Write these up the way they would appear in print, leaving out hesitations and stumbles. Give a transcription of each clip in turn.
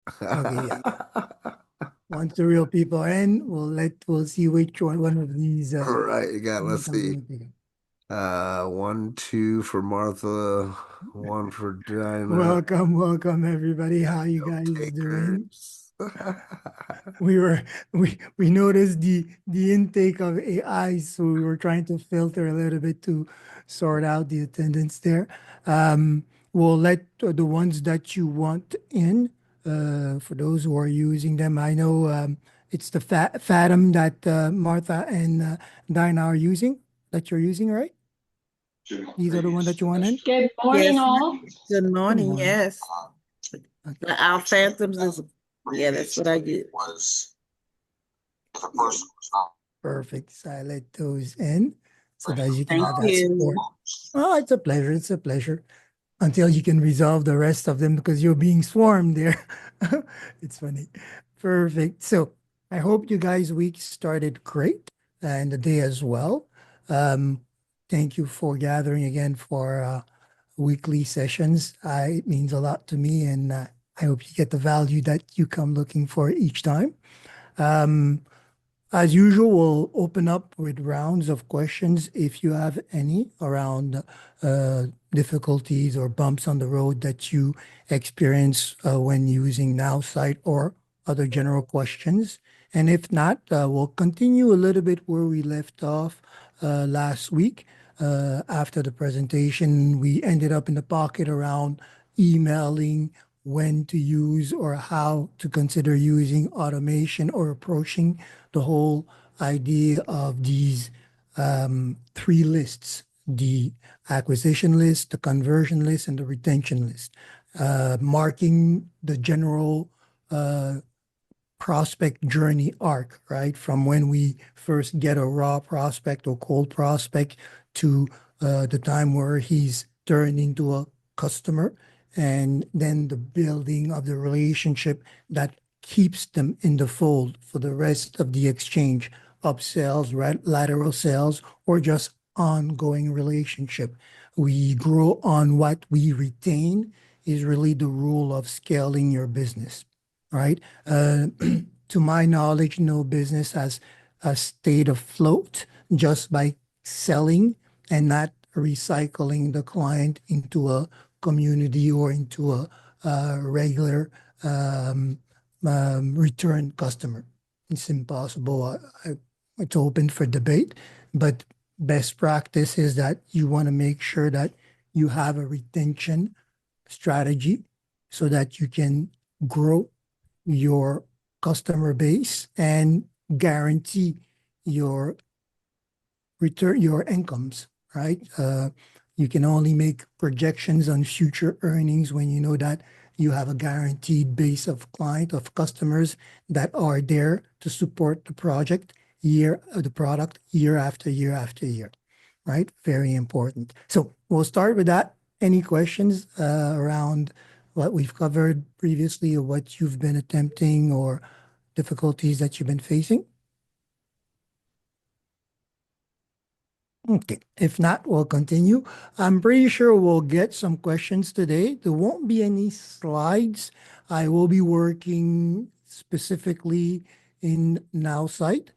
Okay, yeah. Once the real people are in, we'll see which one of these All right, you got, things let's I'm see. gonna pick. One, two for Martha, one for Dinah. Welcome, welcome everybody. How you No guys doing? takers. We were we noticed the intake of AI, so we were trying to filter a little bit to sort out the attendance there. We'll let the ones that you want in, for those who are using them. I know it's the Fathom that Martha and Dinah are using, that you're using, right? These are the ones that you want in? Good morning, Yes. all. Good Good morning. morning. Yes. Okay, The Our Phantoms is, yeah, that's what I get. perfect. So I let those in so that you can Thank have that you. support. Oh, it's a pleasure. It's a pleasure. Until you can resolve the rest of them because you're being swarmed there. It's funny. Perfect. So I hope you guys' week started great and the day as well. Um, Thank you for gathering again for weekly sessions. It means a lot to me, and I hope you get the value that you come looking for each time. Um, as usual, we'll open up with rounds of questions if you have any around difficulties or bumps on the road that you experience when using NowSite or other general questions. And if not, we'll continue a little bit where we left off last week. After the presentation, we ended up in the pocket around emailing, when to use or how to consider using automation or approaching the whole idea of these three lists: the acquisition list, the conversion list, and the retention list, marking the general prospect journey arc, right? From when we first get a raw prospect or cold prospect to the time where he's turned into a customer, and then the building of the relationship that keeps them in the fold for the rest of the exchange, upsells, lateral sales, or just ongoing relationship. We grow on what we retain is really the rule of scaling your business, right? To my knowledge, no business has stayed afloat just by selling and not recycling the client into a community or into a regular um, return customer. It's impossible. It's open for debate, but best practice is that you want to make sure that you have a retention strategy so that you can grow your customer base and guarantee your return, your incomes, right? You can only make projections on future earnings when you know that you have a guaranteed base of client, of customers that are there to support the project the product year after year after year, right? Very important. So we'll start with that. Any questions around what we've covered previously or what you've been attempting or difficulties that you've been facing? Okay, if not, we'll continue. I'm pretty sure we'll get some questions today. There won't be any slides. I will be working specifically in NowSite,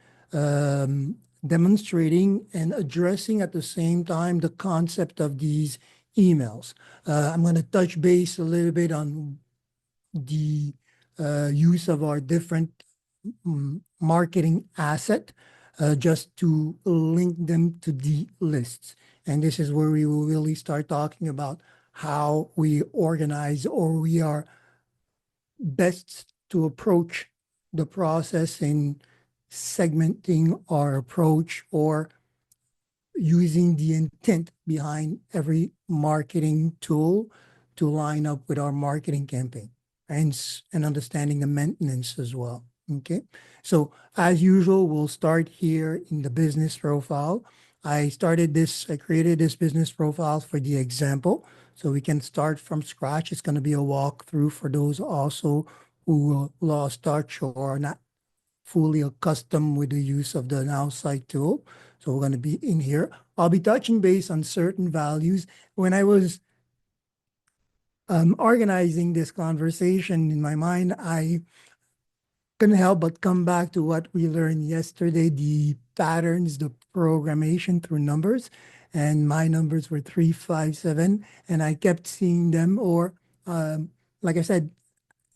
demonstrating and addressing at the same time the concept of these emails. I'm going to touch base a little bit on the use of our different marketing asset just to link them to the lists. And this is where we will really start talking about how we organize or we are best to approach the process in segmenting our approach or using the intent behind every marketing tool to line up with our marketing campaign and understanding the maintenance as well. Okay. So as usual, we'll start here in the business profile. I created this business profile for the example. So we can start from scratch. It's going to be a walkthrough for those also who lost touch or are not fully accustomed with the use of the Now Site tool. So we're going to be in here. I'll be touching base on certain values. When I was organizing this conversation in my mind, I couldn't help but come back to what we learned yesterday, the patterns, the programmation through numbers. And my numbers were 357, and I kept seeing them, or like I said,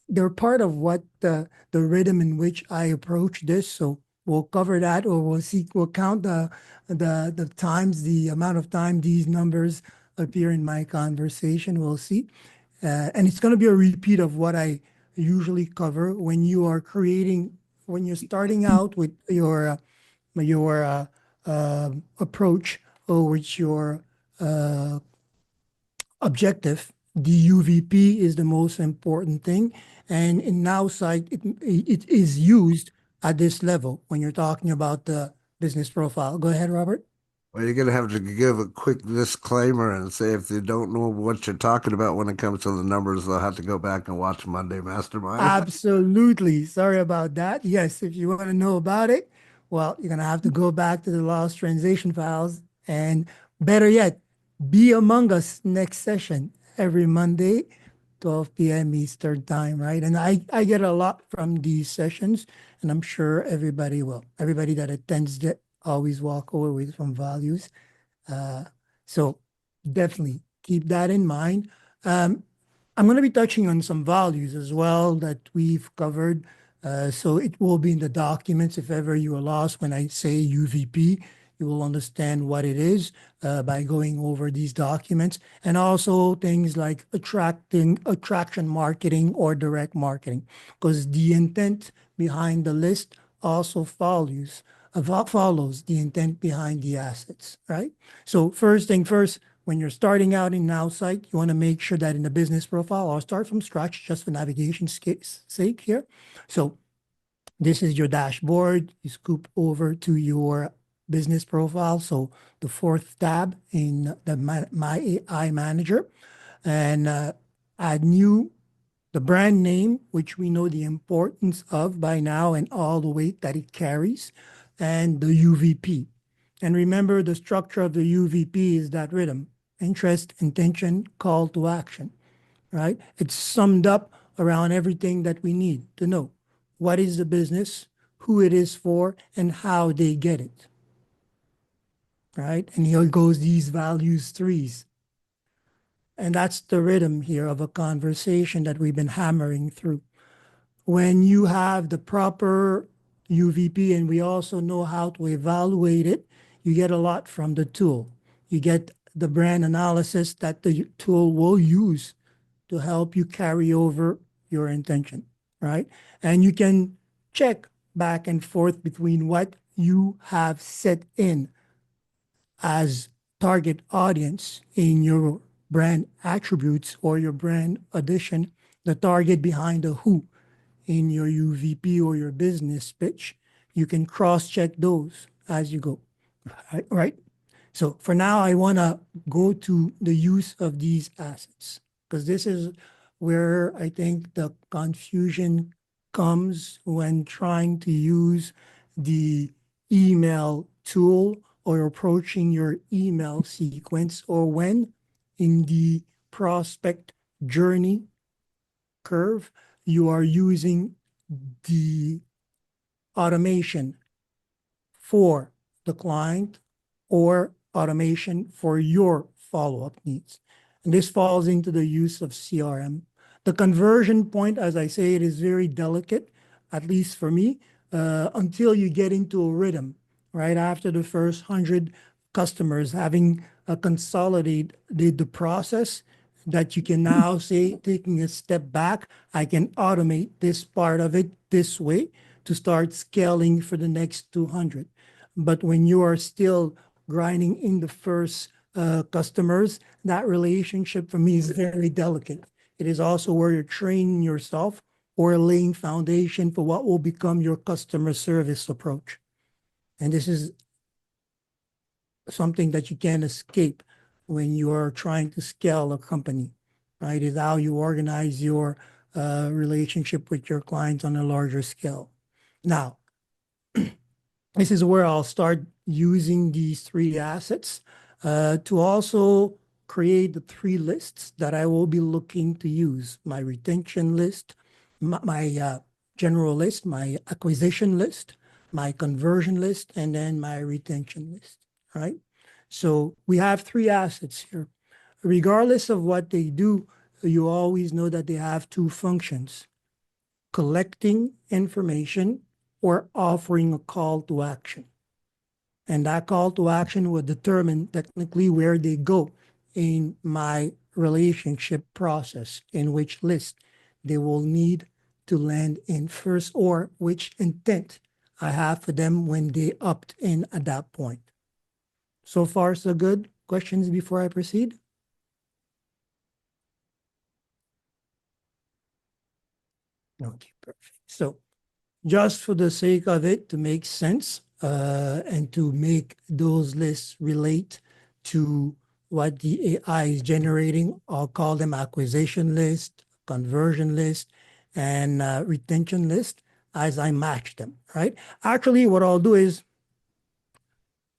they're part of what the rhythm in which I approach this. So we'll cover that, or we'll count the times, the amount of time these numbers appear in my conversation. We'll see. And it's going to be a repeat of what I usually cover when you are creating, when you're starting out with your approach or with your uh, objective. The UVP is the most important thing. And in Now site, it is used at this level when you're talking about the business profile. Go ahead, Robert. Well, you're gonna have to give a quick disclaimer and say if they don't know what you're talking about when it comes to the numbers, they'll have to go back and watch Monday Mastermind. Absolutely. Sorry about that. Yes, if you want to know about it, well, you're going to have to go back to the lost translation files. And better yet, be among us next session every Monday, 12 p.m. Eastern time, right? And I get a lot from these sessions, and I'm sure everybody will. Everybody that attends it always walk away with some values. Uh, so definitely keep that in mind. Um, I'm going to be touching on some values as well that we've covered. So it will be in the documents. If ever you are lost when I say UVP, you will understand what it is by going over these documents, and also things like attraction marketing or direct marketing, because the intent behind the list also follows the intent behind the assets, right? So first thing first, when you're starting out in Now site, you want to make sure that in the business profile, I'll start from scratch just for navigation's sake here. So this is your dashboard. You scoop over to your business profile. So the fourth tab in the My AI Manager, and add new, the brand name, which we know the importance of by now and all the weight that it carries, and the UVP. And remember, the structure of the UVP is that rhythm: interest, intention, call to action, right? It's summed up around everything that we need to know. What is the business, who it is for, and how they get it, right? And here goes these values threes. And that's the rhythm here of a conversation that we've been hammering through. When you have the proper UVP and we also know how to evaluate it, you get a lot from the tool. You get the brand analysis that the tool will use to help you carry over your intention, right? And you can check back and forth between what you have set in as target audience in your brand attributes or your brand addition, the target behind the who in your UVP or your business pitch. You can cross-check those as you go, right? So for now, I want to go to the use of these assets, because this is where I think the confusion comes when trying to use the email tool or approaching your email sequence, or when in the prospect journey curve, you are using the automation for the client or automation for your follow-up needs. And this falls into the use of CRM. The conversion point, as I say, it is very delicate, at least for me, until you get into a rhythm, right? After the first 100 customers, having consolidated the process, that you can now say, taking a step back, I can automate this part of it this way to start scaling for the next 200. But when you are still grinding in the first customers, that relationship for me is very delicate. It is also where you're training yourself or laying foundation for what will become your customer service approach. And this is something that you can't escape when you are trying to scale a company, right? Is how you organize your relationship with your clients on a larger scale. Now, this is where I'll start using these three assets to also create the three lists that I will be looking to use: my retention list, my general list, my acquisition list, my conversion list, and then my retention list, right? So we have three assets here. Regardless of what they do, you always know that they have two functions: collecting information or offering a call to action. And that call to action will determine technically where they go in my relationship process, in which list they will need to land in first, or which intent I have for them when they opt in at that point. So far, so good. Questions before I proceed? Okay, perfect. So just for the sake of it, to make sense and to make those lists relate to what the AI is generating, I'll call them acquisition list, conversion list, and retention list as I match them, right? Actually, what I'll do is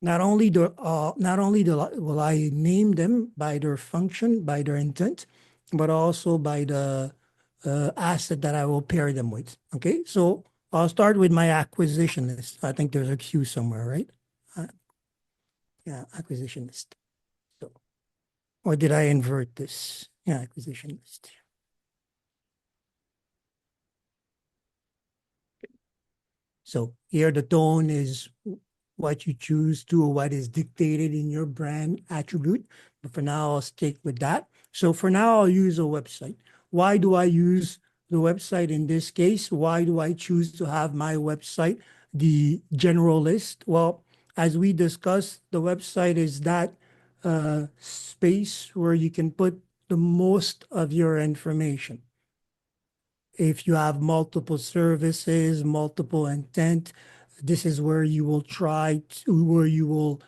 will I name them by their function, by their intent, but also by the asset that I will pair them with. Okay, so I'll start with my acquisition list. I think there's a queue somewhere, right? Uh, yeah, acquisition list. So, or did I invert this? Yeah, acquisition list. So here the tone is what you choose to, or what is dictated in your brand attribute. But for now, I'll stick with that. So for now, I'll use a website. Why do I use the website in this case? Why do I choose to have my website the general list? Well, as we discussed, the website is that space where you can put the most of your information. If you have multiple services, multiple intent, this is where you will where you will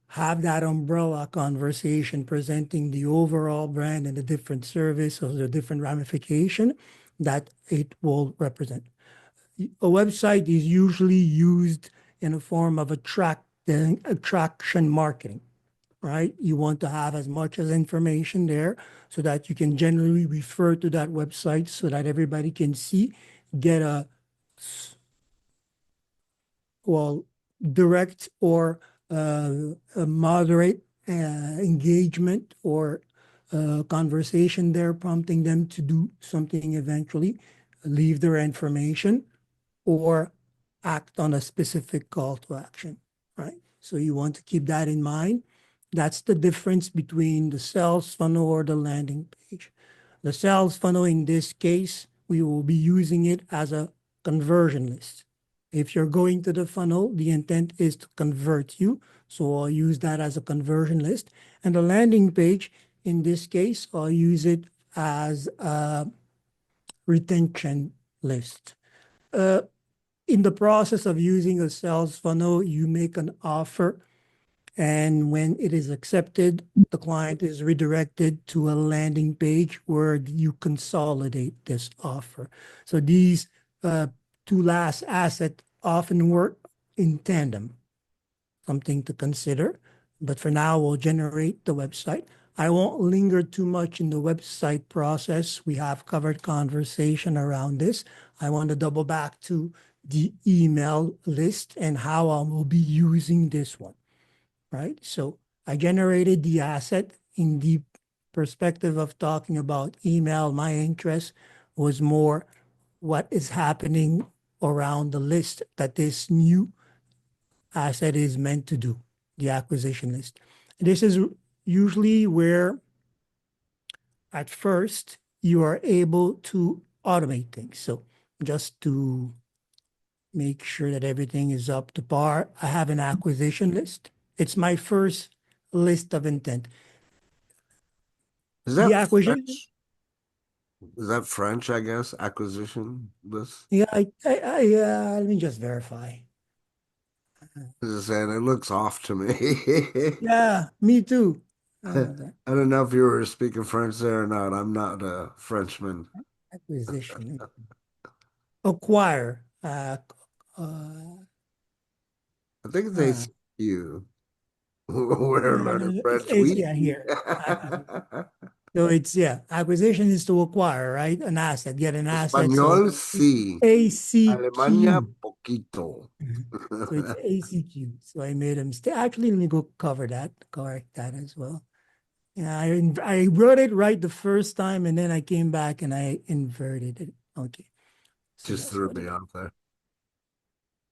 have that umbrella conversation presenting the overall brand and the different service or the different ramification that it will represent. A website is usually used in a form of attraction marketing, right? You want to have as much as information there so that you can generally refer to that website so that everybody can see, get a, well, direct or a moderate engagement or conversation there, prompting them to do something eventually, leave their information, or act on a specific call to action, right? So you want to keep that in mind. That's the difference between the sales funnel or the landing page. The sales funnel, in this case, we will be using it as a conversion list. If you're going to the funnel, the intent is to convert you. So I'll use that as a conversion list. And the landing page, in this case, I'll use it as a retention list. In the process of using a sales funnel, you make an offer, and when it is accepted, the client is redirected to a landing page where you consolidate this offer. So these two last assets often work in tandem, something to consider. But for now, we'll generate the website. I won't linger too much in the website process. We have covered conversation around this. I want to double back to the email list and how I will be using this one, right? So I generated the asset in the perspective of talking about email. My interest was more what is happening around the list that this new asset is meant to do, the acquisition list. This is usually where at first you are able to automate things. So just to make sure that everything is up to par, I have an acquisition list. It's my first list of intent. Is The that acquisition, French? Is that French, I guess, acquisition list? yeah, let me just verify. Just saying, it looks off to me. Yeah, me too. I don't know if you were speaking French there or not. I'm not a Frenchman. Acquisition, acquire, uh, I think they uh, see you. We're No, learning no, French. yeah, We. here. So it's, yeah, acquisition is to acquire, right? An asset, get an asset. So Español, it's sí. Alemania, ACQ. poquito. Mhm. So it's ACQ. So I made a mistake. Actually, let me go cover that, correct that as well. Yeah, I wrote it right the first time, and then I came back and I inverted it. Okay, so Just that's threw what me it off there.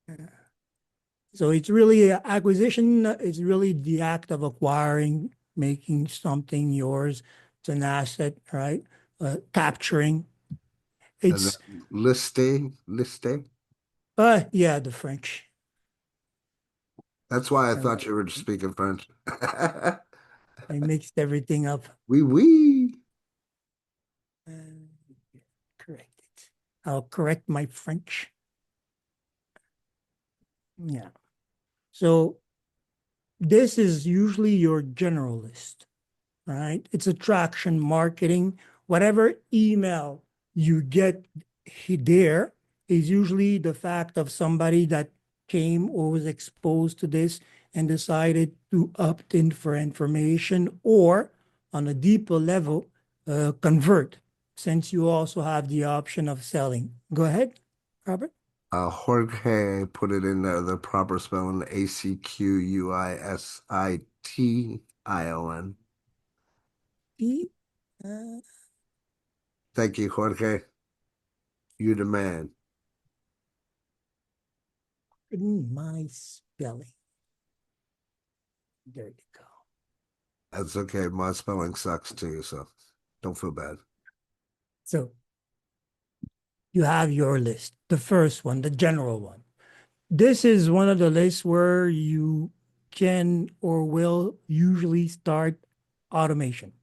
is. So it's really acquisition. It's really the act of acquiring, making something yours. It's an asset, right? Capturing. And then It's liste. yeah, the French. That's why I Uh, thought you were speaking French. I mixed everything up. Oui, oui. Uh, correct it. I'll correct my French. Yeah. So this is usually your generalist, right? It's attraction marketing. Whatever email you get there is usually the fact of somebody that came or was exposed to this and decided to opt in for information, or on a deeper level, convert, since you also have the option of selling. Go ahead, Robert. Jorge put it in there, the proper spelling, Acquisition. E, uh, Thank you, Jorge. You the man. my spelling. There you go. That's okay. My spelling sucks too, so don't feel bad. So you have your list. The first one, the general one. This is one of the lists where you can or will usually start automation,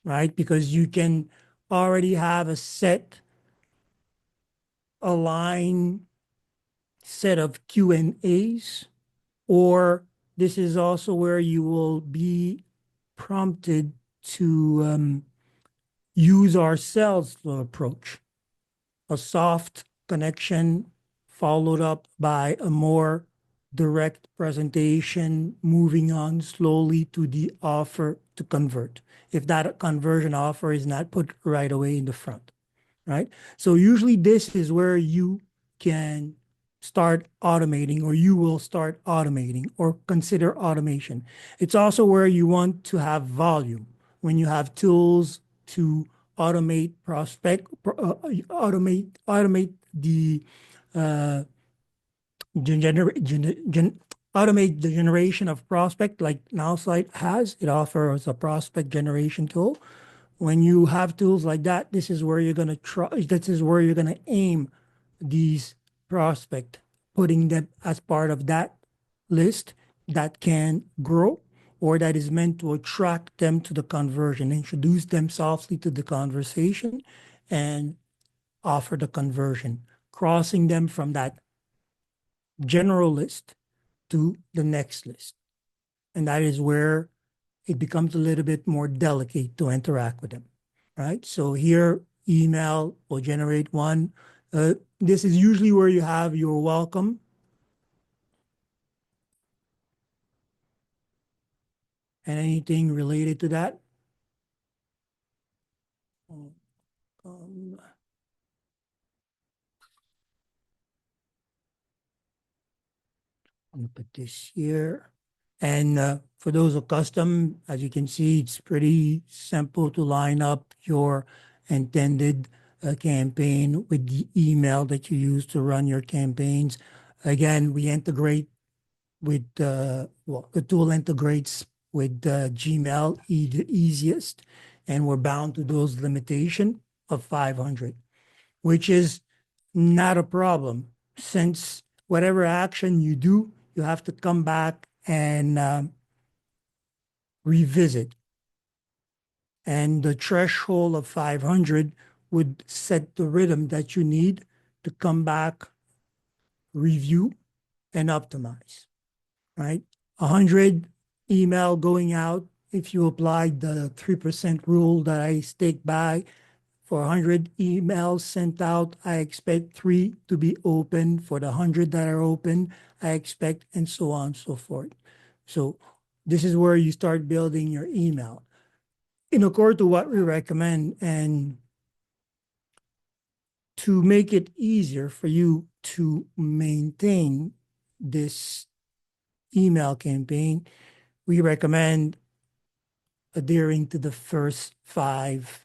right? Because you can already have a aligned set of Q&As, or this is also where you will be prompted to use our sales flow approach, a soft connection followed up by a more direct presentation, moving on slowly to the offer to convert, if that conversion offer is not put right away in the front, right? So usually this is where you can start automating, or you will start automating or consider automation. It's also where you want to have volume, when you have tools to automate automate the uh, automate the generation of prospect, like NowSite has. It offers a prospect generation tool. When you have tools like that, this is where you're going to try, this is where you're going to aim these prospect, putting them as part of that list that can grow, or that is meant to attract them to the conversion, introduce them softly to the conversation and offer the conversion, crossing them from that general list to the next list. And that is where it becomes a little bit more delicate to interact with them, right? So here, email will generate one. This is usually where you have your welcome and anything related to that. Um, I'm gonna put this here. And for those accustomed, as you can see, it's pretty simple to line up your intended campaign with the email that you use to run your campaigns. Again, we integrate with, well, the tool integrates with Gmail, the easiest, and we're bound to those limitation of 500, which is not a problem, since whatever action you do, you have to come back and revisit. And the threshold of 500 would set the rhythm that you need to come back, review, and optimize, right? 100 email going out, if you applied the 3% rule that I stick by, for 100 emails sent out, I expect 3 to be open. For the 100 that are open, I expect, and so on and so forth. So This is where you start building your email in accord to what we recommend, and to make it easier for you to maintain this email campaign, we recommend adhering to the first five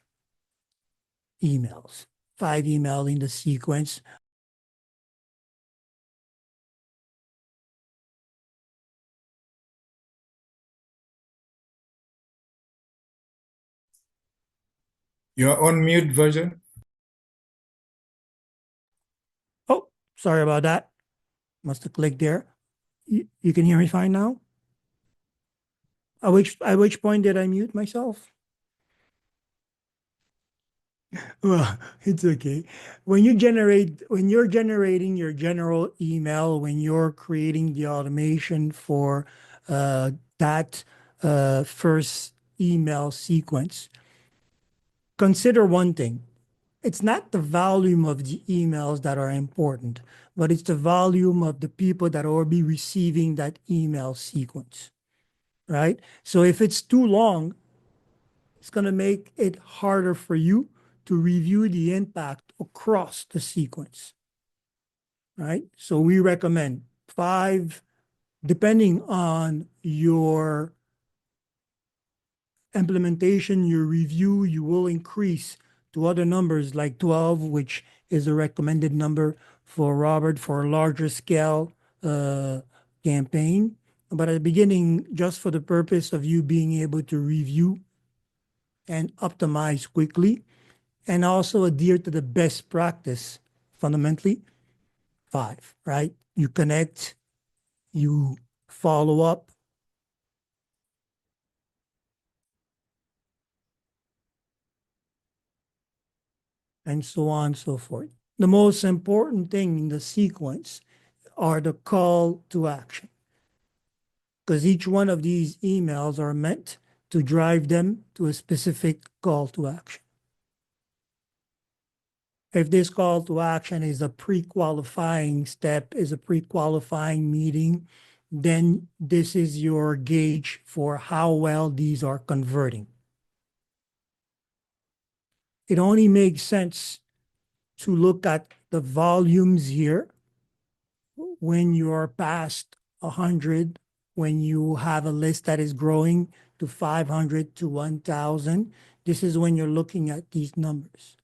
email in the sequence. You're on mute version. Oh, sorry about that. Must have clicked there. You can hear me fine now? At which point did I mute myself? Well, it's okay. When you're generating your general email, when you're creating the automation for that first email sequence, consider one thing. It's not the volume of the emails that are important, but it's the volume of the people that will be receiving that email sequence, right? So if it's too long, it's going to make it harder for you to review the impact across the sequence, right? So we recommend five, depending on your implementation, your review, you will increase to other numbers like 12, which is a recommended number for Robert for a larger scale campaign. But at the beginning, just for the purpose of you being able to review and optimize quickly, and also adhere to the best practice, fundamentally, five, right? You connect, you follow up, and so on and so forth. The most important thing in the sequence are the call to action, because each one of these emails are meant to drive them to a specific call to action. If this call to action is a pre-qualifying step, is a pre-qualifying meeting, then this is your gauge for how well these are converting. It only makes sense to look at the volumes here when you're past 100, when you have a list that is growing to 500 to 1,000. This is when you're looking at these numbers.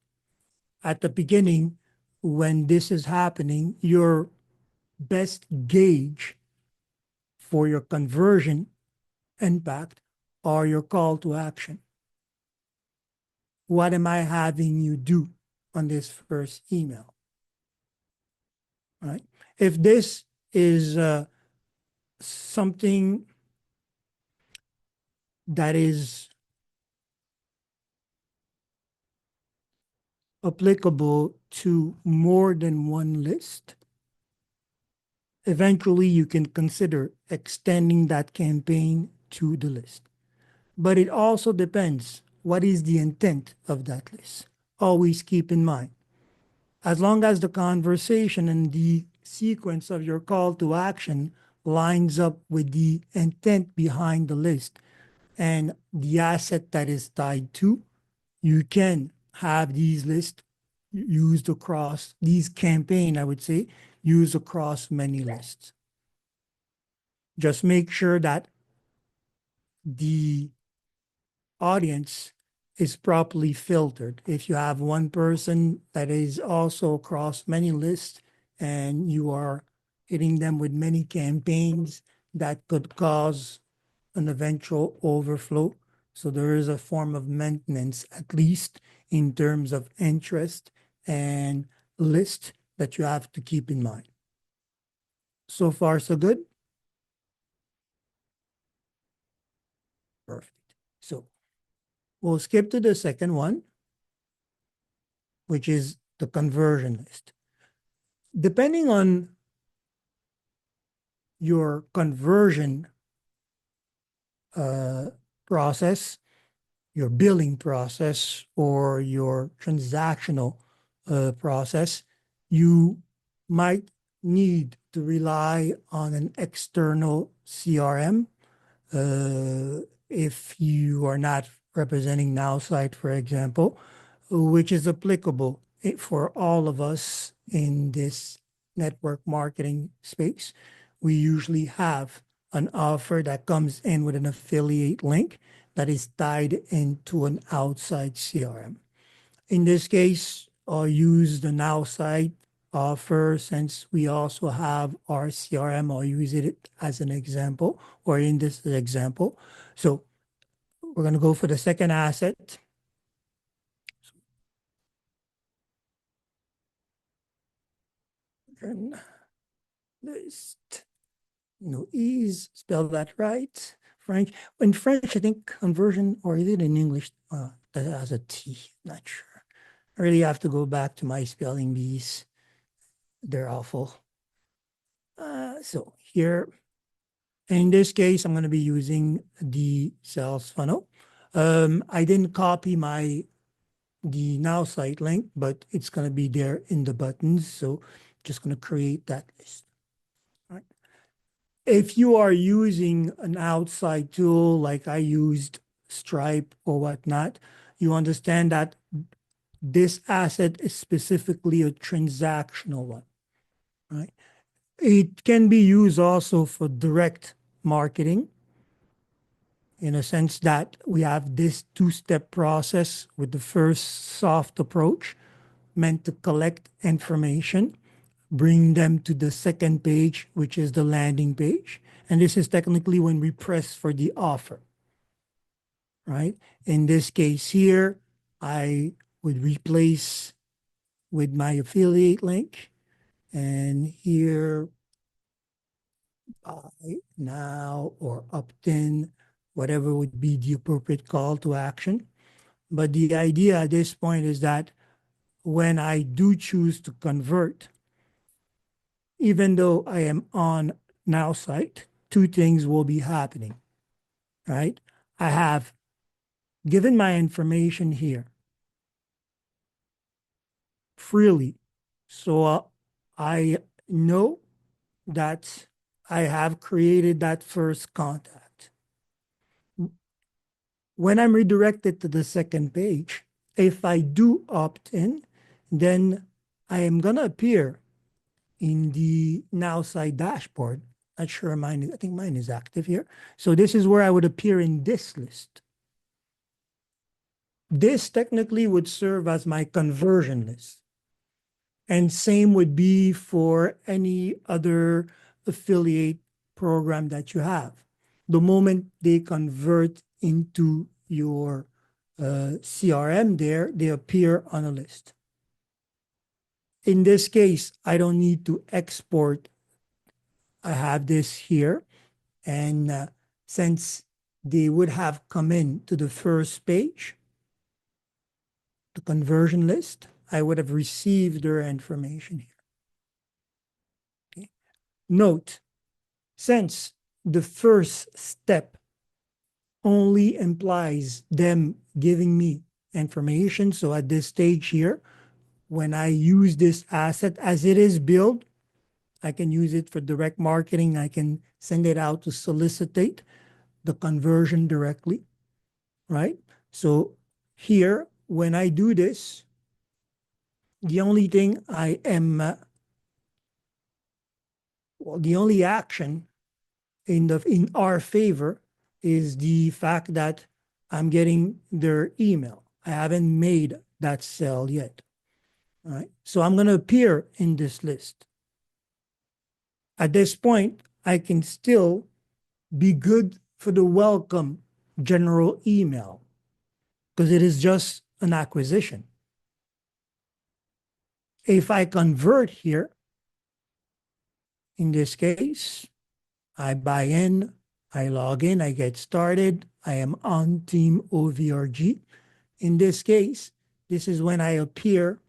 At the beginning, when this is happening, your best gauge for your conversion impact are your call to action. What am I having you do on this first email? Right? If this is something that is applicable to more than one list, eventually you can consider extending that campaign to the list. But it also depends what is the intent of that list. Always keep in mind, as long as the conversation and the sequence of your call to action lines up with the intent behind the list and the asset that is tied to, you can have these lists used across these campaign, I would say, used across many lists. Just make sure that the audience is properly filtered. If you have one person that is also across many lists and you are hitting them with many campaigns, that could cause an eventual overflow. So there is a form of maintenance, at least in terms of interest and list, that you have to keep in mind. So far, so good? Perfect. So we'll skip to the second one, which is the conversion list. Depending on your conversion process, your billing process, or your transactional process, you might need to rely on an external CRM if you are not representing NowSite, for example, which is applicable for all of us in this network marketing space. We usually have an offer that comes in with an affiliate link that is tied into an outside CRM. In this case, I'll use the Now site offer since we also have our CRM. I'll use it as an example or in this example. So we're going to go for the second asset. List. No ease, spell that right. French. In French, I think conversion, or is it in English? That has a T. Not sure. I really have to go back to my spelling bees. They're awful. So here, in this case, I'm going to be using the sales funnel. I didn't copy the Now site link, but it's going to be there in the buttons. So just going to create that list. All right. If you are using an outside tool like I used Stripe or whatnot, you understand that this asset is specifically a transactional one, right? It can be used also for direct marketing in a sense that we have this two-step process with the first soft approach meant to collect information, bring them to the second page, which is the landing page. And this is technically when we press for the offer, right? In this case here, I would replace with my affiliate link. And here, buy now or opt-in, whatever would be the appropriate call to action. But the idea at this point is that when I do choose to convert, even though I am on Now site, two things will be happening, right? I have given my information here freely. So I know that I have created that first contact. When I'm redirected to the second page, if I do opt in, then I am going to appear in the Now site dashboard. Not sure I think mine is active here. So this is where I would appear in this list. This technically would serve as my conversion list. And same would be for any other affiliate program that you have. The moment they convert into your CRM there, they appear on a list. In this case, I don't need to export. I have this here. And since they would have come in to the first page, the conversion list, I would have received their information here. Okay. Note, since the first step only implies them giving me information, so at this stage here, when I use this asset as it is built, I can use it for direct marketing. I can send it out to solicitate the conversion directly, right? So here, when I do this, the only thing I am, the only action in our favor is the fact that I'm getting their email. I haven't made that sale yet, right? So I'm going to appear in this list. At this point, I can still be good for the welcome general email because it is just an acquisition. If I convert here, in this case, I buy in, I log in, I get started, I am on Team OVRG. In this case, this is when I appear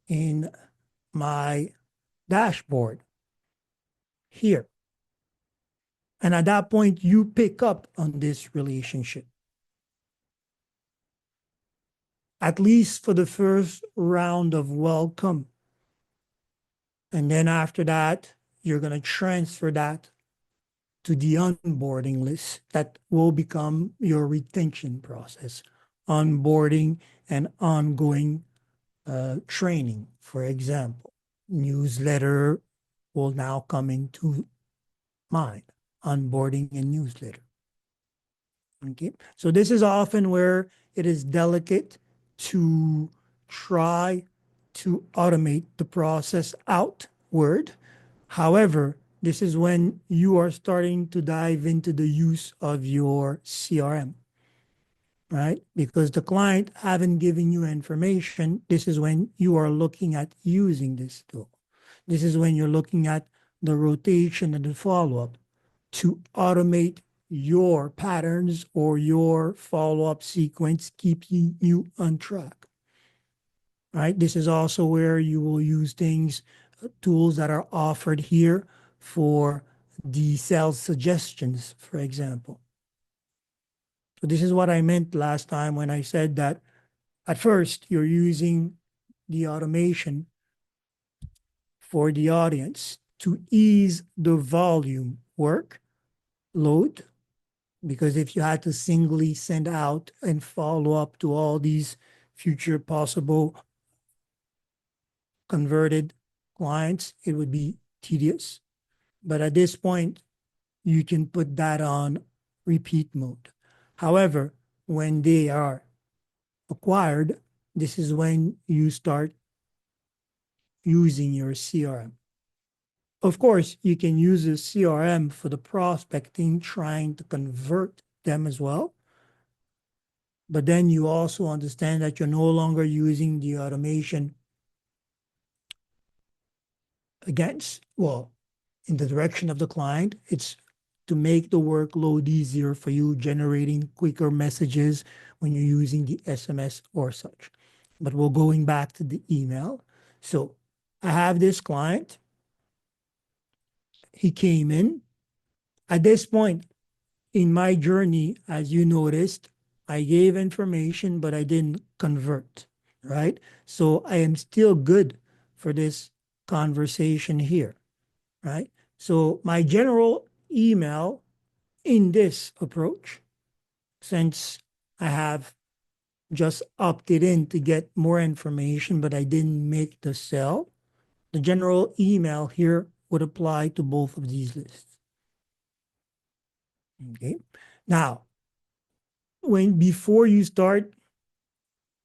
in my dashboard here. And at that point, you pick up on this relationship. At least for the first round of welcome. And then after that, you're going to transfer that to the onboarding list that will become your retention process, onboarding and ongoing training. For example, newsletter will now come into mind, onboarding and newsletter. Okay, so this is often where it is delicate to try to automate the process outward. However, this is when you are starting to dive into the use of your CRM, right? Because the client haven't given you information. This is when you are looking at using this tool. This is when you're looking at the rotation and the follow-up to automate your patterns or your follow-up sequence, keeping you on track, right? This is also where you will use tools that are offered here for the sales suggestions, for example. So this is what I meant last time when I said that at first you're using the automation for the audience to ease the volume workload, because if you had to singly send out and follow up to all these future possible converted clients, it would be tedious. But at this point, you can put that on repeat mode. However, when they are acquired, this is when you start using your CRM. Of course, you can use a CRM for the prospecting, trying to convert them as well. But then you also understand that you're no longer using the automation in the direction of the client. It's to make the workload easier for you, generating quicker messages when you're using the SMS or such. But we're going back to the email. So I have this client. He came in. At this point in my journey, as you noticed, I gave information, but I didn't convert, right? So I am still good for this conversation here, right? So my general email in this approach, since I have just opted in to get more information, but I didn't make the sell, the general email here would apply to both of these lists. Okay. Now, before you start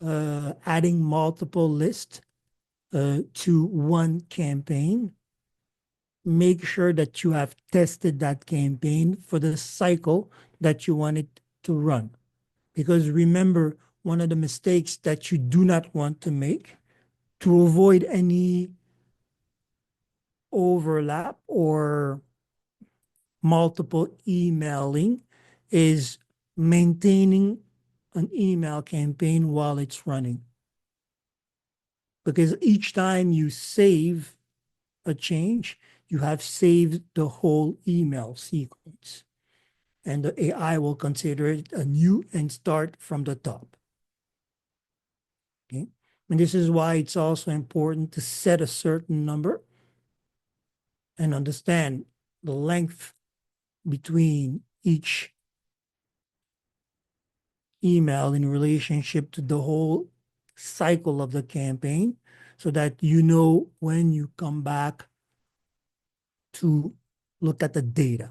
adding multiple lists to one campaign, make sure that you have tested that campaign for the cycle that you want it to run. Because remember, one of the mistakes that you do not want to make, to avoid any overlap or multiple emailing, is maintaining an email campaign while it's running. Because each time you save a change, you have saved the whole email sequence. And the AI will consider it a new and start from the top. Okay? And this is why it's also important to set a certain number and understand the length between each email in relationship to the whole cycle of the campaign, so that you know when you come back to look at the data.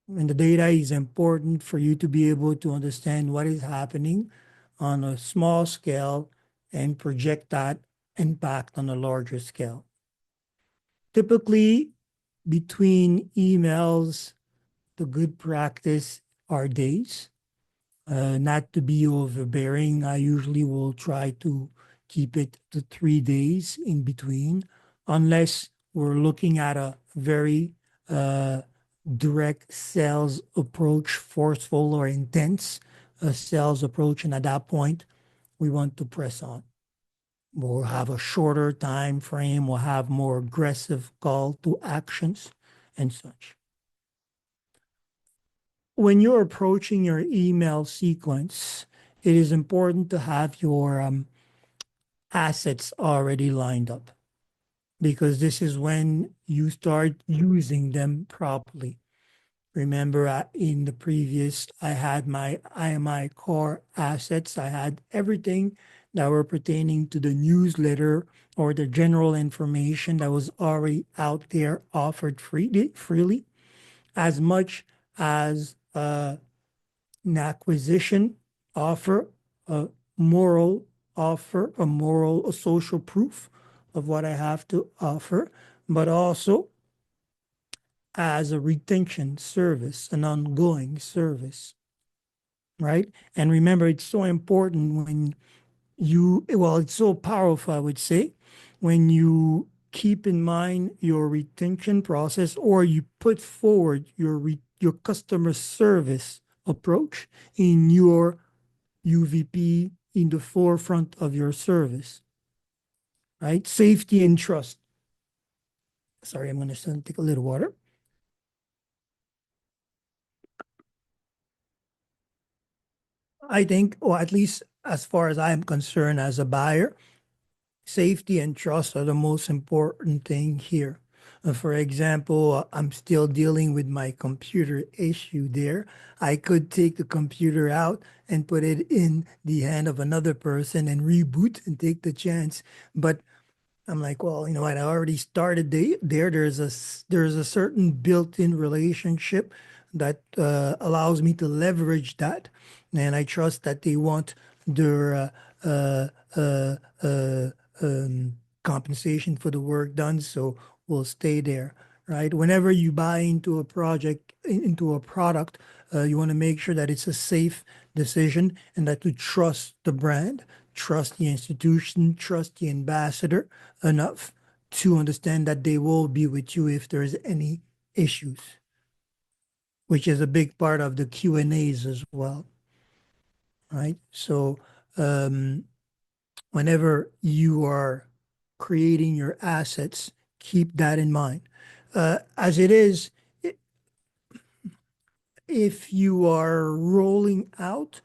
And the data is important for you to be able to understand what is happening on a small scale and project that impact on a larger scale. Typically, between emails, the good practice are days. Not to be overbearing, I usually will try to keep it to 3 days in between, unless we're looking at a very direct sales approach, forceful or intense sales approach. And at that point, we want to press on. We'll have a shorter time frame. We'll have more aggressive call to actions and such. When you're approaching your email sequence, it is important to have your assets already lined up, because this is when you start using them properly. Remember, in the previous, I had my IMI core assets. I had everything that were pertaining to the newsletter or the general information that was already out there offered freely, as much as an acquisition offer, a moral offer, a social proof of what I have to offer, but also as a retention service, an ongoing service, right? And remember, it's so important when well, it's so powerful, I would say, when you keep in mind your retention process or you put forward your customer service approach in your UVP in the forefront of your service, right? Safety and trust. Sorry, I'm going to take a little water. I think, or at least as far as I'm concerned as a buyer, safety and trust are the most important thing here. For example, I'm still dealing with my computer issue there. I could take the computer out and put it in the hand of another person and reboot and take the chance. But I'm like, well, you know what? I already started there. There's a certain built-in relationship that allows me to leverage that, and I trust that they want their uh, uh, uh, compensation for the work done. So we'll stay there, right? Whenever you buy into a project, into a product, you want to make sure that it's a safe decision and that you trust the brand, trust the institution, trust the ambassador enough to understand that they will be with you if there's any issues, which is a big part of the Q&As as well, right? So whenever you are creating your assets, keep that in mind. As it is, if you are rolling out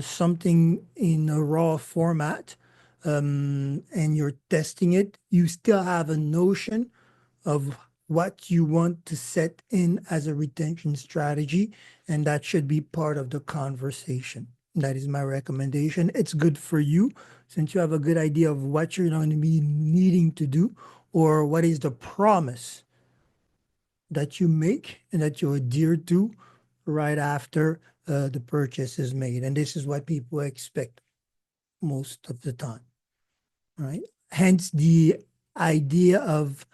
something in a raw format and you're testing it, you still have a notion of what you want to set in as a retention strategy, and that should be part of the conversation. That is my recommendation. It's good for you since you have a good idea of what you're going to be needing to do or what is the promise that you make and that you adhere to right after the purchase is made. And this is what people expect most of the time, right? Hence the idea of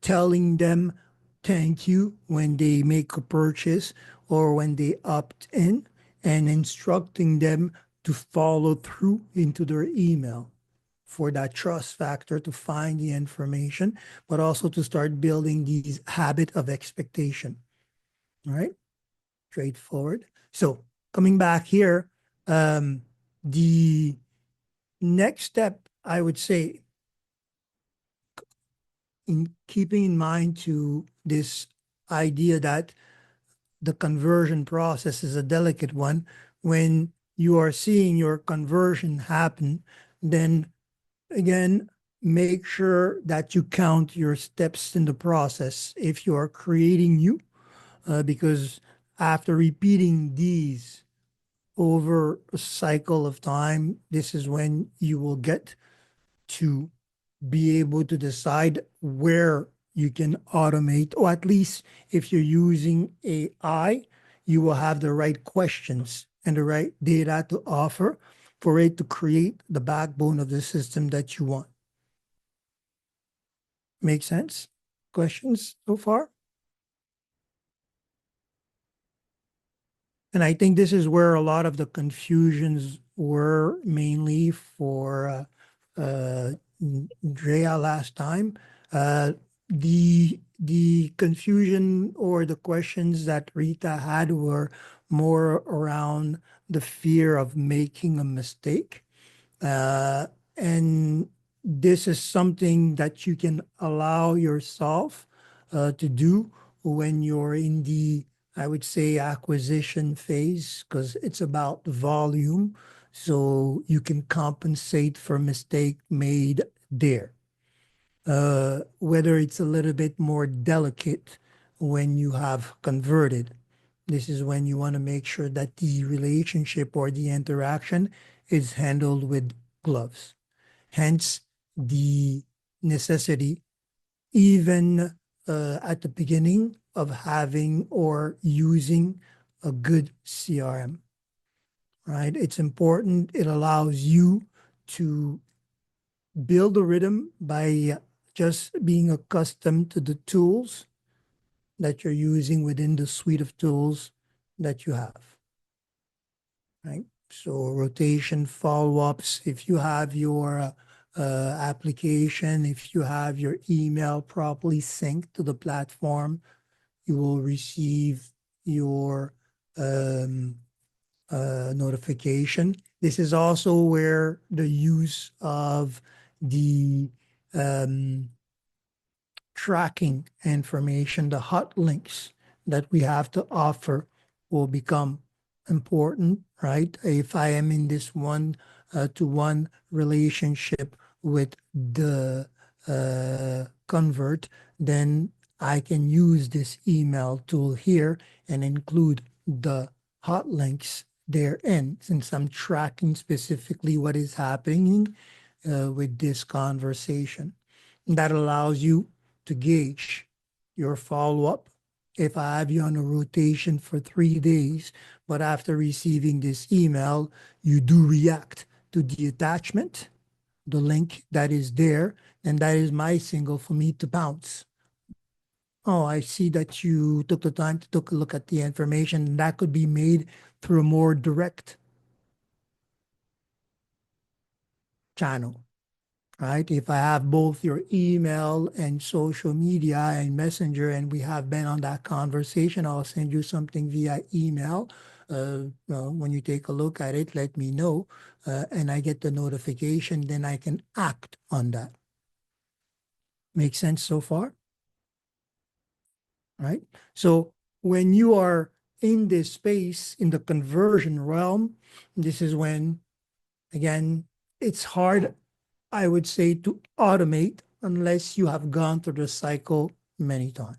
telling them thank you when they make a purchase or when they opt in and instructing them to follow through into their email for that trust factor to find the information, but also to start building these habit of expectation. All right, straightforward. So coming back here, the next step, I would say, in keeping in mind to this idea that the conversion process is a delicate one, when you are seeing your conversion happen, then again, make sure that you count your steps in the process if you are creating new, because after repeating these over a cycle of time, this is when you will get to be able to decide where you can automate, or at least if you're using AI, you will have the right questions and the right data to offer for it to create the backbone of the system that you want. Make sense? Questions so far? And I think this is where a lot of the confusions were mainly for Drea last time. The confusion or the questions that Rita had were more around the fear of making a mistake. And this is something that you can allow yourself to do when you're in the, I would say, acquisition phase, because it's about volume. So you can compensate for mistake made there. Whether it's a little bit more delicate when you have converted. This is when you want to make sure that the relationship or the interaction is handled with gloves. Hence the necessity, even at the beginning, of having or using a good CRM, right? It's important. It allows you to build a rhythm by just being accustomed to the tools that you're using within the suite of tools that you have, right? So rotation, follow-ups, if you have your application, if you have your email properly synced to the platform, you will receive your um, notification. This is also where the use of the um, tracking information, the hot links that we have to offer will become important, right? If I am in this one-to-one relationship with the convert, then I can use this email tool here and include the hot links therein, since I'm tracking specifically what is happening with this conversation. That allows you to gauge your follow-up. If I have you on a rotation for 3 days, but after receiving this email, you do react to the attachment, the link that is there, and that is my signal for me to bounce. Oh, I see that you took the time to take a look at the information. That could be made through a more direct channel, right? If I have both your email and social media and messenger, and we have been on that conversation, I'll send you something via email. Well, when you take a look at it, let me know, and I get the notification, then I can act on that. Make sense so far? Right? So when you are in this space, in the conversion realm, this is when, again, it's hard, I would say, to automate unless you have gone through the cycle many times.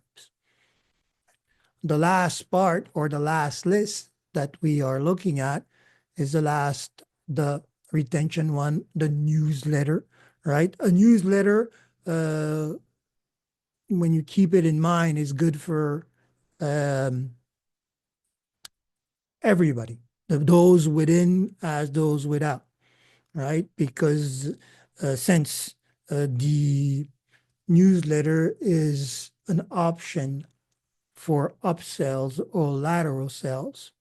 The last part or the last list that we are looking at is the retention one, the newsletter, right? A newsletter, when you keep it in mind, is good for um, everybody, those within as those without, right? Because since the newsletter is an option for upsells or lateral sales,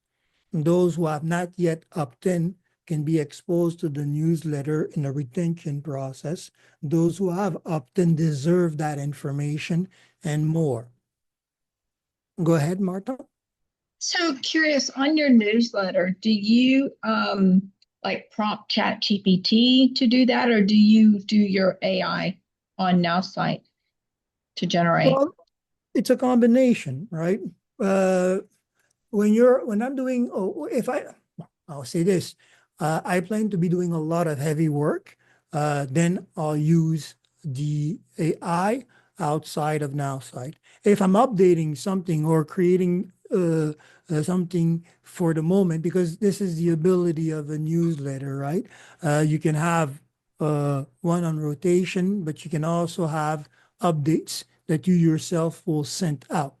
those who have not yet opted in can be exposed to the newsletter in the retention process. Those who have opted in deserve that information and more. Go ahead, Martha. So curious, on your newsletter, do you like prompt Chat GPT to do that, or do you do your AI on Now Site to generate? Well, it's a combination, right? Uh, when I'm doing, I'll say this, I plan to be doing a lot of heavy work. Then I'll use the AI outside of NowSite. If I'm updating something or creating something for the moment, because this is the ability of a newsletter, right? You can have one on rotation, but you can also have updates that you yourself will send out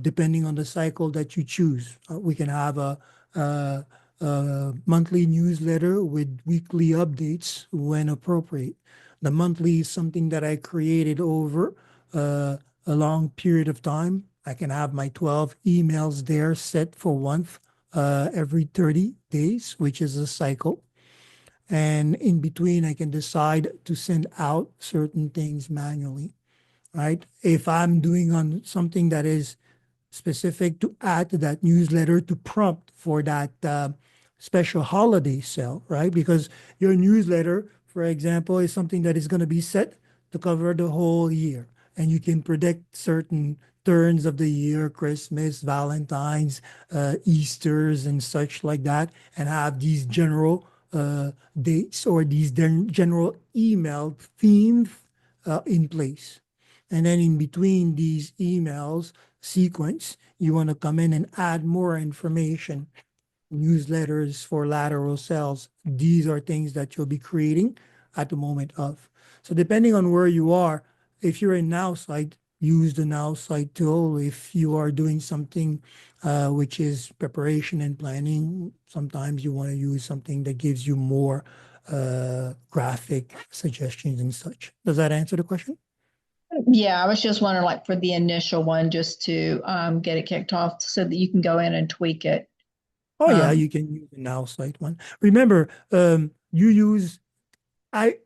depending on the cycle that you choose. We can have a monthly newsletter with weekly updates when appropriate. The monthly is something that I created over a long period of time. I can have my 12 emails there set for once every 30 days, which is a cycle. And in between, I can decide to send out certain things manually, right? If I'm doing on something that is specific to add to that newsletter to prompt for that special holiday sale, right? Because your newsletter, for example, is something that is going to be set to cover the whole year. And you can predict certain turns of the year, Christmas, Valentine's, Easter's, and such like that, and have these general dates or these general email themes in place. And then in between these emails sequence, you want to come in and add more information, newsletters for lateral sales. These are things that you'll be creating at the moment of. So depending on where you are, if you're in Now site, use the Now site tool. If you are doing something which is preparation and planning, sometimes you want to use something that gives you more graphic suggestions and such. Does that answer the question? Yeah, I was just wondering, like for the initial one, just to get it kicked off so that you can go in and tweak it. Oh yeah, Um, you can use the Now site one. Remember, you use I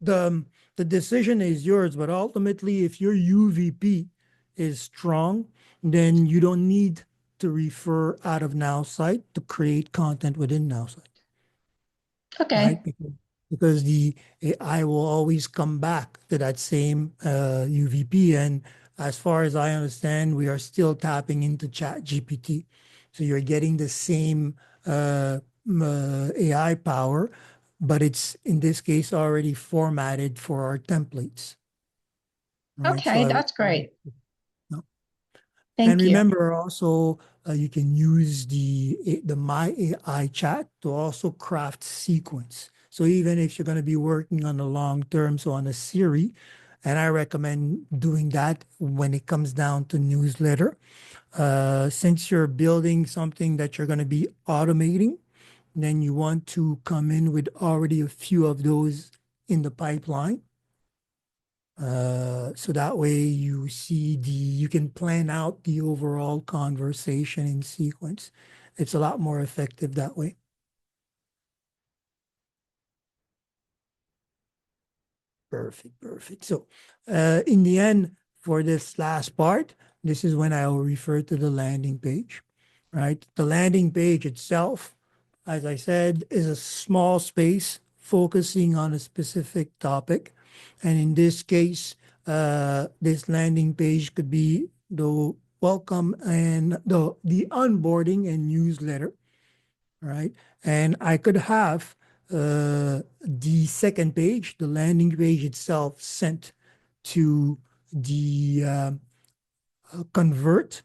the decision is yours, but ultimately, if your UVP is strong, then you don't need to refer out of Now site to create content within Now site, right? okay. Because the AI will always come back to that same UVP. And as far as I understand, we are still tapping into Chat GPT. So you're getting the same AI power, but it's in this case already formatted for our templates, right? So Okay, I would, that's great. no. And Thank you. remember also, you can use the My AI chat to also craft sequence. So even if you're going to be working on a long term, so on a series, and I recommend doing that when it comes down to newsletter, since you're building something that you're going to be automating, then you want to come in with already a few of those in the pipeline. So that way you can plan out the overall conversation in sequence. It's a lot more effective that way. Perfect, perfect. So in the end, for this last part, this is when I will refer to the landing page, right? The landing page itself, as I said, is a small space focusing on a specific topic. And in this case, this landing page could be the welcome and the onboarding and newsletter, right? And I could have the second page, the landing page itself, sent to the convert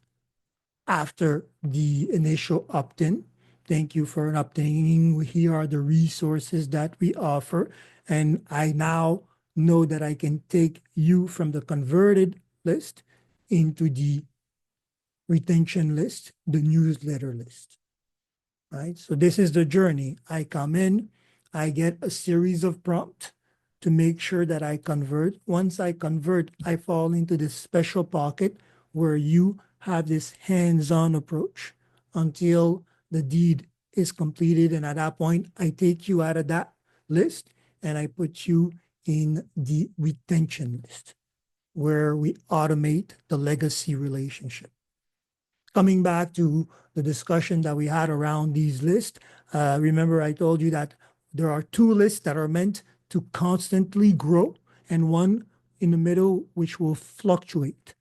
after the initial opt-in. Thank you for opting-in. Here are the resources that we offer. And I now know that I can take you from the converted list into the retention list, the newsletter list, right? So this is the journey. I come in, I get a series of prompts to make sure that I convert. Once I convert, I fall into this special pocket where you have this hands-on approach until the deed is completed. And at that point, I take you out of that list and I put you in the retention list where we automate the legacy relationship. Coming back to the discussion that we had around these lists, remember I told you that there are two lists that are meant to constantly grow and one in the middle which will fluctuate,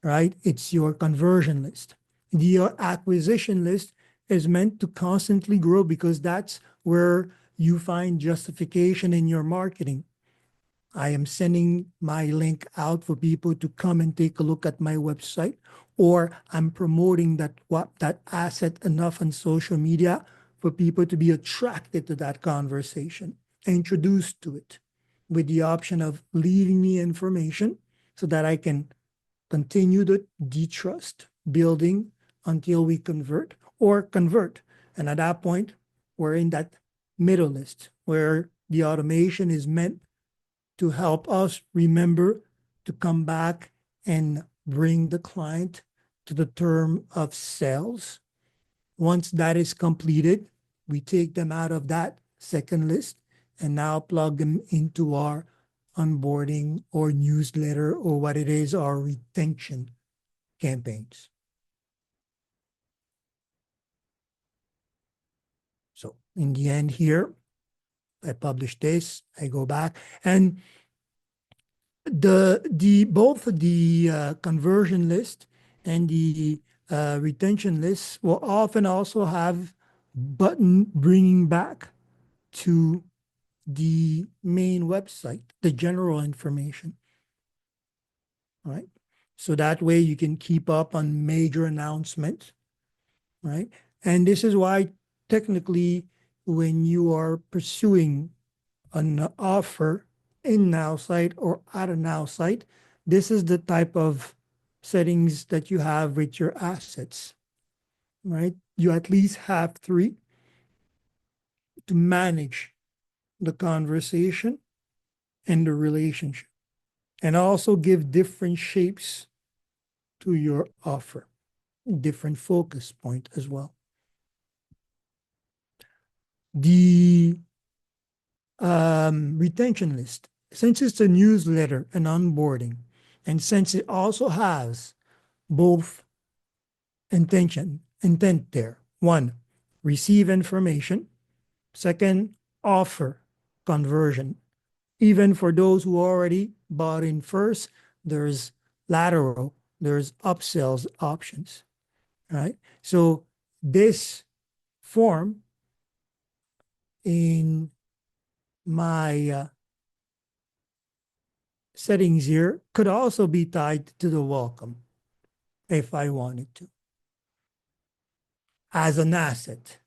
right? It's your conversion list. The acquisition list is meant to constantly grow because that's where you find justification in your marketing. I am sending my link out for people to come and take a look at my website, or I'm promoting that asset enough on social media for people to be attracted to that conversation, introduced to it, with the option of leaving me information so that I can continue the trust building until we convert or convert. And at that point, we're in that middle list where the automation is meant to help us remember to come back and bring the client to the term of sales. Once that is completed, we take them out of that second list and now plug them into our onboarding or newsletter or what it is, our retention campaigns. So in the end here, I publish this, I go back, and both the conversion list and the retention list will often also have button bringing back to the main website, the general information. right? So that way you can keep up on major announcements, right? And this is why technically when you are pursuing an offer in Now Site or at a Now Site, this is the type of settings that you have with your assets, right? You at least have three to manage the conversation and the relationship, and also give different shapes to your offer, different focus point as well. The retention list, since it's a newsletter and onboarding, and since it also has both intent there. One, receive information. Second, offer conversion. Even for those who already bought in first, there's lateral, there's upsells options, right? So this form in my settings here could also be tied to the welcome if I wanted to as an asset.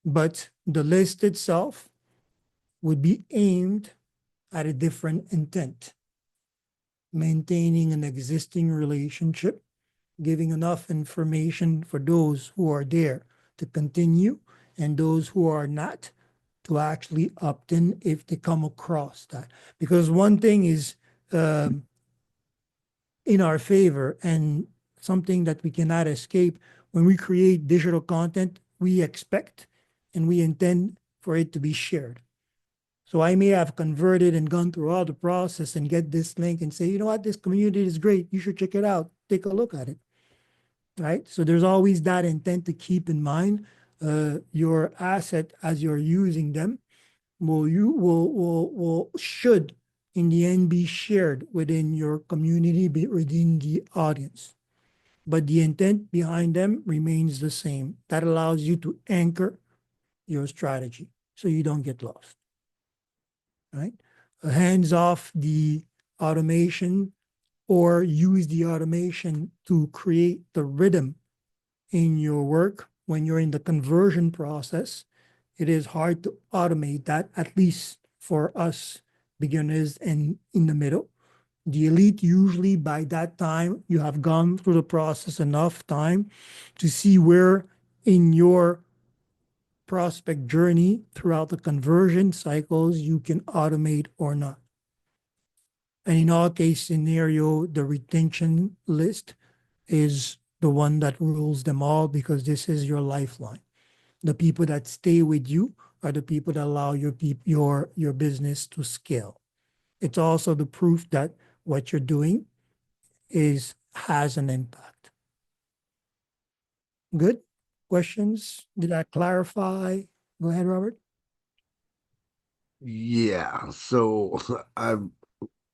But the list itself would be aimed at a different intent, maintaining an existing relationship, giving enough information for those who are there to continue and those who are not to actually opt in if they come across that. Because one thing is in our favor and something that we cannot escape when we create digital content, we expect and we intend for it to be shared. So I may have converted and gone through all the process and get this link and say, you know what, this community is great. You should check it out. Take a look at it. Right? So there's always that intent to keep in mind. Your asset as you're using them should in the end be shared within your community, within the audience. But the intent behind them remains the same. That allows you to anchor your strategy so you don't get lost. Right? Hands off the automation or use the automation to create the rhythm in your work when you're in the conversion process. It is hard to automate that, at least for us beginners and in the middle. The elite, usually by that time, you have gone through the process enough time to see where in your prospect journey throughout the conversion cycles you can automate or not. And in our case scenario, the retention list is the one that rules them all because this is your lifeline. The people that stay with you are the people that allow your business to scale. It's also the proof that what you're doing has an impact. Good? Questions? Did I clarify? Go ahead, Robert. Yeah. So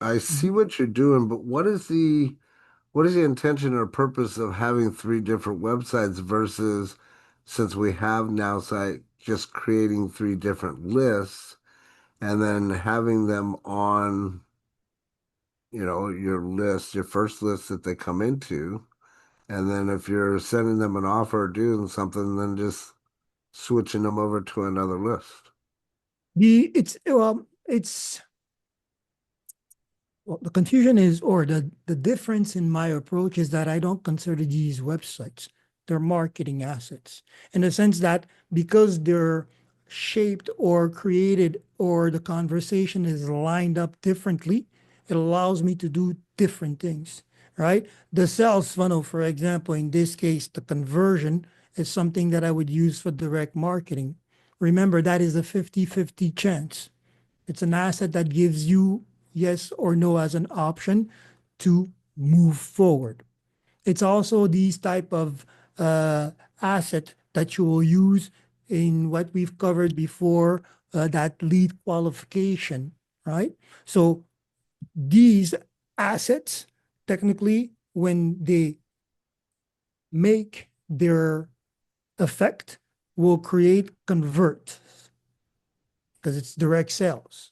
I see what you're doing, but what is the intention or purpose of having three different websites versus, since we have now site, just creating three different lists and then having them on, your list, your first list that they come into. And then if you're sending them an offer or doing something, then just switching them over to another list. The confusion is, or the difference in my approach is that I don't consider these websites. They're marketing assets in the sense that because they're shaped or created or the conversation is lined up differently, it allows me to do different things, right? The sales funnel, for example, in this case, the conversion is something that I would use for direct marketing. Remember, that is a 50-50 chance. It's an asset that gives you yes or no as an option to move forward. It's also these type of asset that you will use in what we've covered before, that lead qualification, right? So these assets, technically, when they make their effect, will create convert because it's direct sales.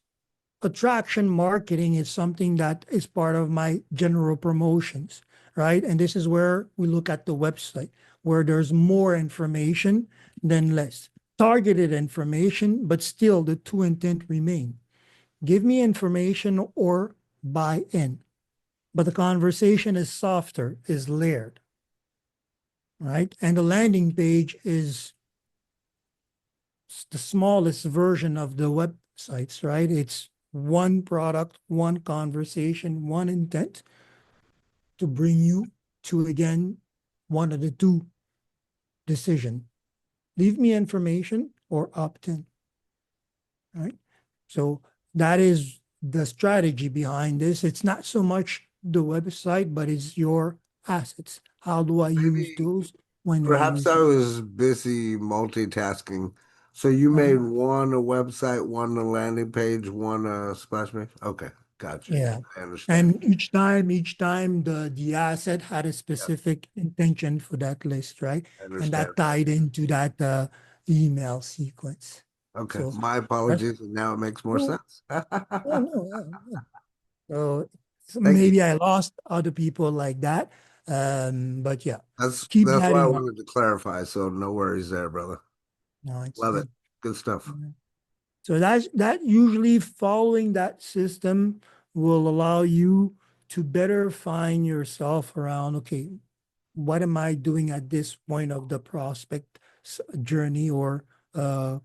attraction marketing is something that is part of my general promotions, right? And this is where we look at the website, where there's more information than less. Targeted information, but still the two intent remain. Give me information or buy in. But the conversation is softer, is layered, right? And the landing page is the smallest version of the websites, right? It's one product, one conversation, one intent to bring you to, again, one of the two decision. Leave me information or opt in, right? So that is the strategy behind this. It's not so much the website, but it's your assets. How do I use Maybe those? When do I perhaps use I them? was busy multitasking. So you made Uh, one a website, one a landing page, one a splash page? Okay, gotcha. yeah. I understand. And each time the asset had a Yeah, specific intention for that list, right? I And understand. that tied into that email sequence. Okay, So my that's, apologies. And now it makes more oh, sense. oh, no, yeah. So Thank you. maybe I lost other people like that. But yeah, keep That's that why I in mind. wanted to clarify. So no worries there, brother. No, it's Love it. good. Good stuff. Mhm. So that usually following that system will allow you to better find yourself around, okay, what am I doing at this point of the prospect journey or uh,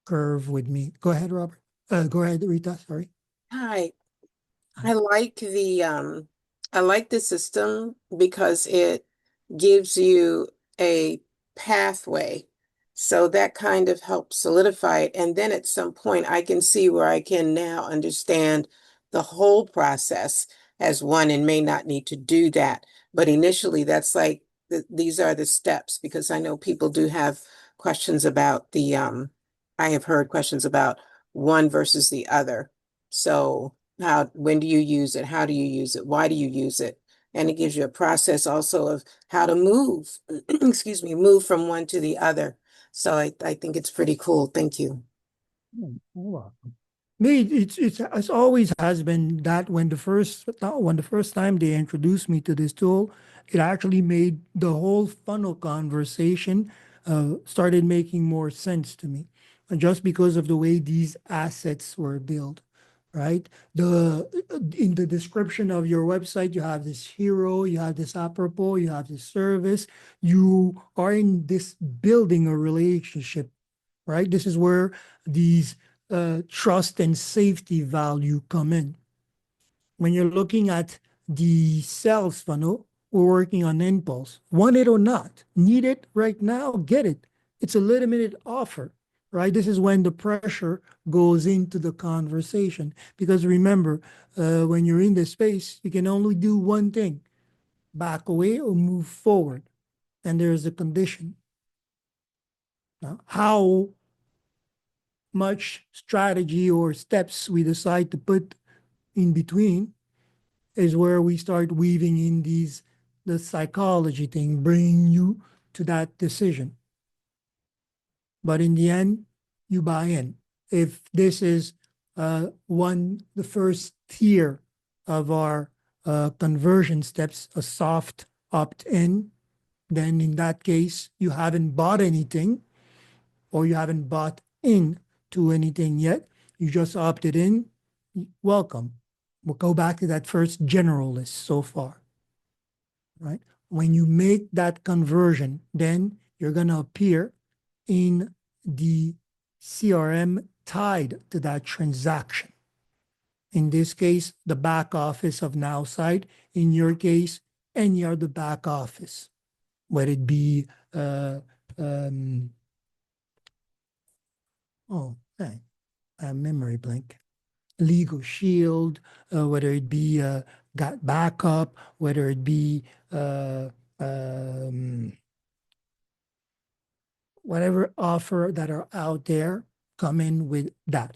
curve with me? Go ahead, Robert. Go ahead, Rita. Sorry. Hi, Hi. I like the system because it gives you a pathway. So that kind of helps solidify it. And then at some point I can see where I can now understand the whole process as one and may not need to do that. But initially that's like these are the steps because I know people do have questions about I have heard questions about one versus the other. So when do you use it? How do you use it? Why do you use it? And it gives you a process also of how to move, excuse me, move from one to the other. So I think it's pretty cool. Thank you. Oh, me, it's always has been that when the first time they introduced me to this tool, it actually made the whole funnel conversation started making more sense to me, just because of the way these assets were built, right? The in the description of your website, you have this hero, you have this apropos, you have this service. You are in this building a relationship, right? This is where these trust and safety value come in. When you're looking at the sales funnel, we're working on impulse. Want it or not, need it right now, get it. It's a limited offer, right? This is when the pressure goes into the conversation. Because remember, when you're in this space, you can only do one thing, back away or move forward. And there's a condition. Now, how much strategy or steps we decide to put in between is where we start weaving in the psychology thing, bringing you to that decision. But in the end, you buy in. If this is the first tier of our conversion steps, a soft opt-in, then in that case, you haven't bought anything or you haven't bought into anything yet. You just opted in. Welcome. We'll go back to that first general list so far, right? When you make that conversion, then you're going to appear in the CRM tied to that transaction. In this case, the back office of NowSite. In your case, any other back office, whether it be um, oh, hey, memory blank. Legal Shield, whether it be Got Backup, whether it be um, whatever offer that are out there, come in with that.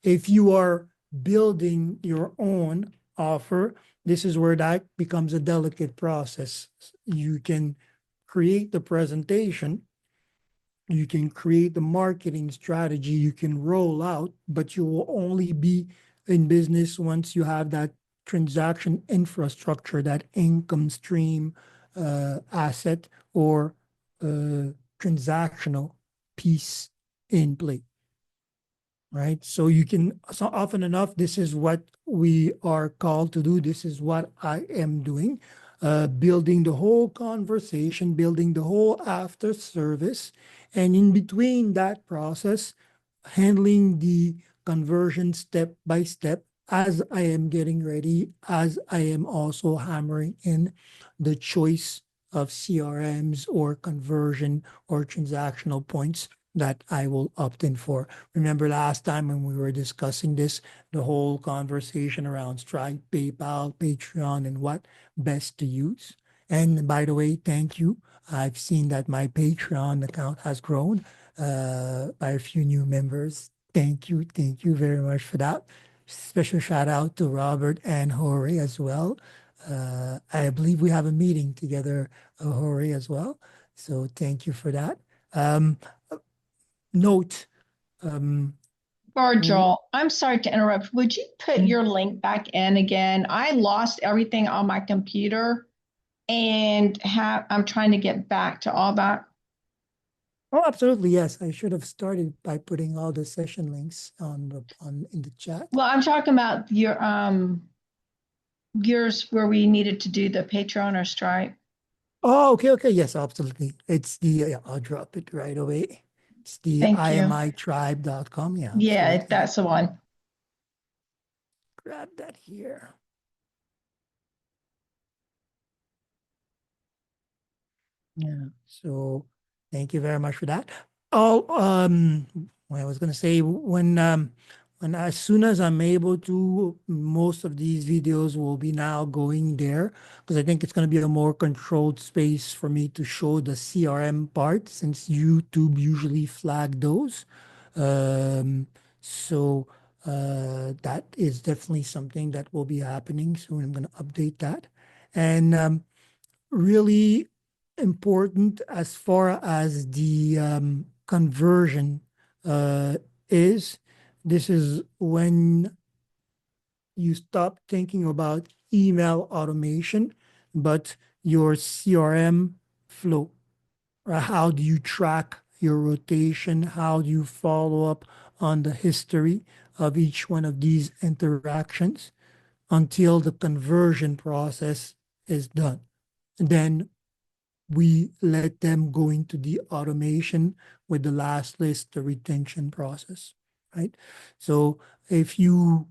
If you are building your own offer, this is where that becomes a delicate process. You can create the presentation, You can create the marketing strategy, you can roll out, but you will only be in business once you have that transaction infrastructure, that income stream asset or transactional piece in play. Right. So you can, so often enough, this is what we are called to do. This is what I am doing, building the whole conversation, building the whole after service. And in between that process, handling the conversion step by step as I am getting ready, as I am also hammering in the choice of CRMs or conversion or transactional points that I will opt in for. Remember last time when we were discussing this, the whole conversation around Stripe, PayPal, Patreon, and what best to use. And by the way, thank you. I've seen that my Patreon account has grown by a few new members. Thank you. Thank you very much for that. Special shout out to Robert and Jorge as well. I believe we have a meeting together, Jorge, as well. So thank you for that. Note, Virgil, I'm sorry to interrupt. Would you put your link back in again? I lost everything on my computer and I'm trying to get back to all that. oh, absolutely, yes. I should have started by putting all the session links on in the chat. Well, I'm talking about yours where we needed to do the Patreon or Stripe. Oh, okay, yes, absolutely. It's the, yeah, I'll drop it right away. It's the Thank you. IMICORE.tribe.com. Yeah, Yeah, absolutely. that's the one. Grab that here. Yeah, so thank you very much for that. Oh, I was gonna say when as soon as I'm able to, most of these videos will be now going there because I think it's gonna be a more controlled space for me to show the CRM part since YouTube usually flag those. So that is definitely something that will be happening soon. I'm gonna update that. And really important as far as the conversion is. This is when you stop thinking about email automation, but your CRM flow. How do you track your rotation? How do you follow up on the history of each one of these interactions until the conversion process is done? And then we let them go into the automation with the last list, the retention process, right? So if you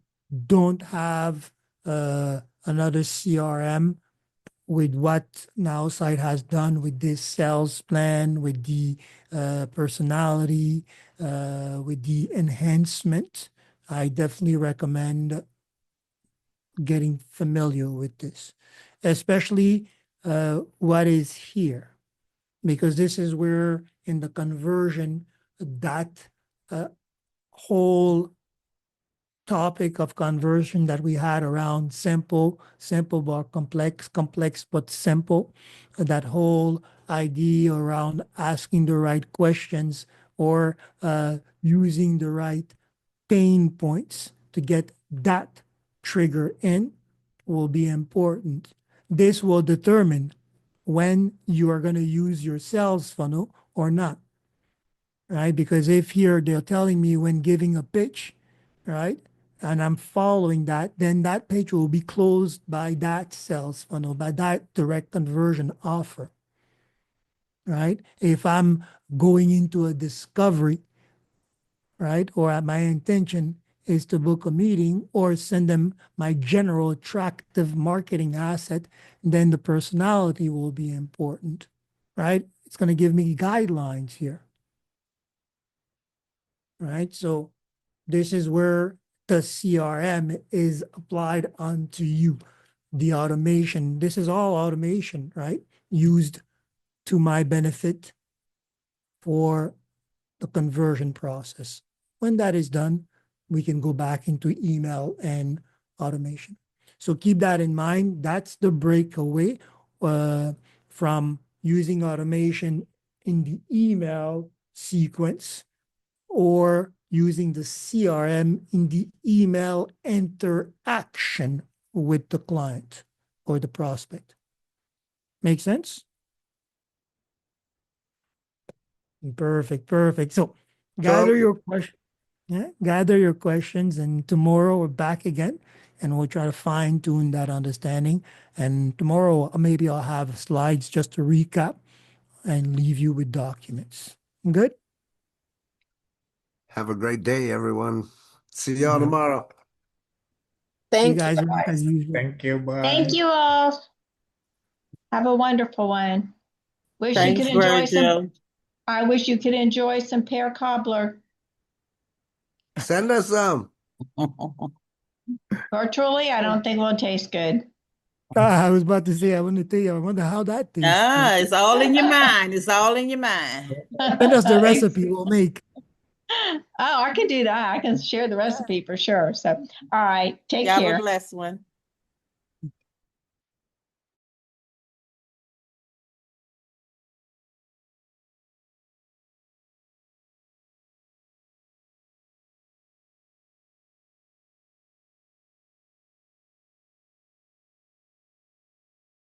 don't have another CRM with what NowSite has done with this sales plan, with the personality, with the enhancement, I definitely recommend getting familiar with this, especially what is here, because this is where in the conversion, that whole topic of conversion that we had around simple, simple but complex, complex but simple, that whole idea around asking the right questions or using the right pain points to get that trigger in will be important. This will determine when you are going to use your sales funnel or not, right? Because if here they're telling me when giving a pitch, right, and I'm following that, then that page will be closed by that sales funnel, by that direct conversion offer, right? If I'm going into a discovery, right, or my intention is to book a meeting or send them my general attractive marketing asset, then the personality will be important, right? It's going to give me guidelines here, right? So this is where the CRM is applied onto you. The automation, this is all automation, right? Used to my benefit for the conversion process. When that is done, we can go back into email and automation. So keep that in mind. That's the breakaway from using automation in the email sequence or using the CRM in the email interaction with the client or the prospect. Make sense? Perfect, perfect. So gather your question. Yeah, gather your questions, and tomorrow we're back again, and we'll try to fine tune that understanding. And tomorrow, maybe I'll have slides just to recap and leave you with documents. Good? Have a great day, everyone. See y'all Yeah. tomorrow. You Thank you, guys rock as guys. usual. Thank you. Bye. Thank you all. Have a wonderful one. Wish you Thanks, could enjoy Virgil. I wish you could enjoy some pear cobbler. Send us some. Virtually, I don't think it will taste good. I was about to say, I want to tell you, I wonder how that tastes. Ah, it's all in your mind. It's all in your mind. Send us the recipe we'll make. Oh, I can do that. I can share the recipe for sure. So, all right, take Have a care. blessed one.